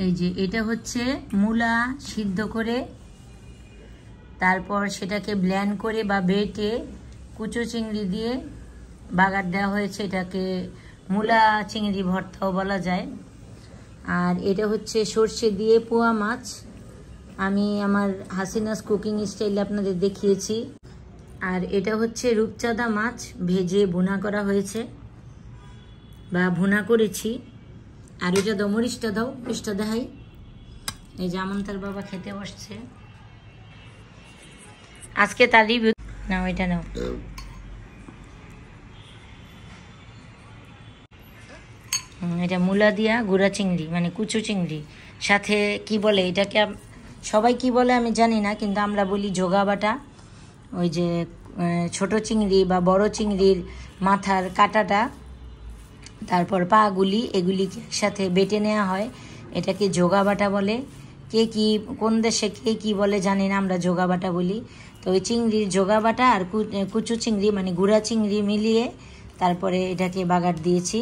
এই যে এটা হচ্ছে মূলা সিদ্ধ করে তারপর সেটাকে ব্লেন্ড করে বা বেটে কুচো চিংড়ি দিয়ে বাগার দেওয়া হয়েছে। এটাকে মূলা চিংড়ি ভর্তাও বলা যায়। আর এটা হচ্ছে সর্ষে দিয়ে পোয়া মাছ, আমি আমার হাসিনাস কুকিং স্টাইলে আপনাদের দেখিয়েছি। আর এটা হচ্ছে রূপচাঁদা মাছ ভেজে ভুনা করা হয়েছে বা ভুনা করেছি। আর এটা দাও, মরিচটা দাও, মরিচটা দেখাই। এই যে আমন্তার বাবা খেতে বসছে আজকে, তার রিভিউ নাও, এটা নাও। এটা মূলা দিয়া গুঁড়া চিংড়ি মানে কুচু চিংড়ি, সাথে কি বলে এটাকে সবাই কি বলে আমি জানি না, কিন্তু আমরা বলি জোগা বাটা। ওই যে ছোট চিংড়ি বা বড় চিংড়ির মাথার কাটাটা, তারপর পাগুলি, এগুলি একসাথে বেটে নেওয়া হয়, এটাকে জোগা বাটা বলে। কে কি কোন দেশে কে কি বলে জানি না, আমরা জোগা বাটা বলি। তো ওই চিংড়ির জোগা বাটা আর কুচু চিংড়ি মানে গুঁড়া চিংড়ি মিলিয়ে তারপরে এটাকে বাগার দিয়েছি।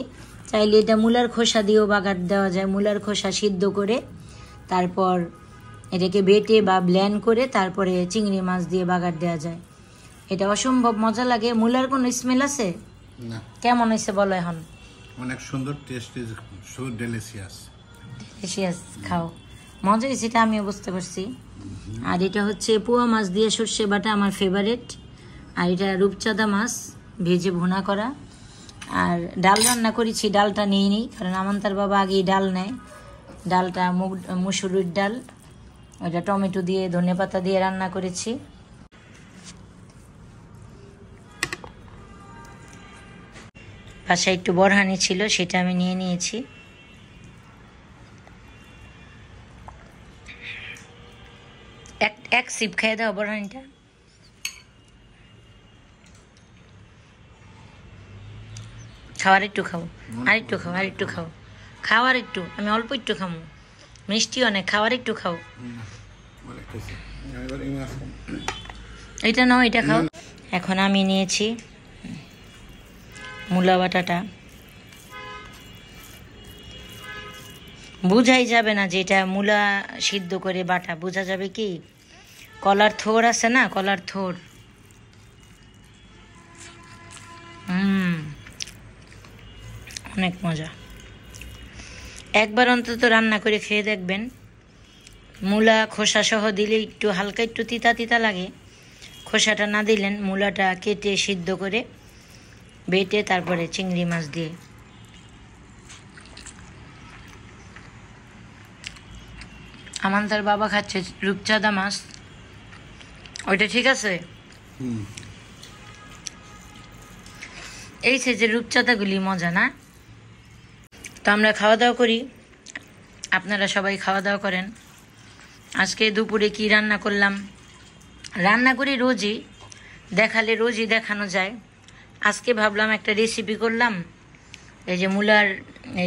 চাইলে এটা মূলার খোসা দিয়েও বাগার দেওয়া যায়, মূলার খোসা সিদ্ধ করে তারপর এটাকে বেটে বা ব্লেন্ড করে তারপরে চিংড়ি মাছ দিয়ে বাগার দেওয়া যায়। এটা অসম্ভব মজা লাগে। মূলার কোনো স্মেল আছে না? কেমন হয়েছে বলো এখন? অনেক সুন্দর, test is so delicious. Delicious, খাও, মজা হয়েছে, এটা আমিও বুঝতে পারছি। আর এটা হচ্ছে পোয়া মাছ দিয়ে সর্ষে বাটা, আমার ফেভারিট। আর এটা রূপচাঁদা মাছ ভেজে ভুনা করা। আর ডাল রান্না করেছি, ডালটা নিয়ে নিই কারণ আমন্তার বাবা আগেই ডাল নেয়। ডালটা মুসুরির ডাল, ওইটা টমেটো দিয়ে ধনেপাতা দিয়ে রান্না করেছি। বাসায় একটু বরহানি ছিল, সেটা আমি নিয়ে নিয়েছি। এক সিপ খেয়ে দাও বরহানিটা। খাওয়ার একটু খাও, আর একটু খাও, আর একটু খাও, খাওয়ার একটু, আমি অল্প একটু খাবো, মিষ্টি অনেক, খাওয়ার একটু খাও। এটা নাও, এটা খাও। এখন আমি নিয়েছি মূলা বাটাটা, বোঝাই যাবে না যে এটা মূলা সিদ্ধ করে বাটা, বোঝা যাবে কি কলার থোড় আছে না, কলার থোড়। অনেক মজা, একবার অন্তত রান্না করে খেয়ে দেখবেন। মূলা খোসা সহ দিলে একটু হালকা একটু তিতা তিতা লাগে, খোসাটা না দিলেন মূলাটা কেটে সিদ্ধ করে বেটে তারপরে চিংড়ি মাছ দিয়ে। আমান্তার বাবা খাচ্ছে রূপচাঁদা মাছ, ওইটা ঠিক আছে। এই যে রূপচাঁদাগুলি মজা না? তো আমরা খাওয়া দাওয়া করি, আপনারা সবাই খাওয়া দাওয়া করেন। আজকে দুপুরে কি রান্না করলাম, রান্না করি রোজই, দেখালে রোজই দেখানো যায়। আজকে ভাবলাম একটা রেসিপি করলাম, এই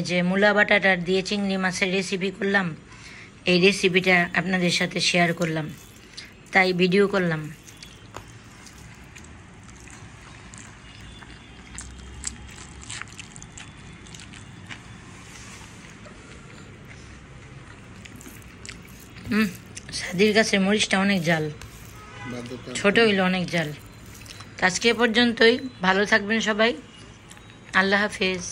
যে মূলা বাটাটার দিয়ে চিংড়ি মাছের রেসিপি করলাম। এই রেসিপিটা আপনাদের সাথে শেয়ার করলাম, তাই ভিডিও করলাম। সাদির গাছের মরিচটা অনেক জাল, ছোট হইলো অনেক জাল। আজকে পর্যন্তই, ভালো থাকবেন সবাই, আল্লাহ হাফেজ।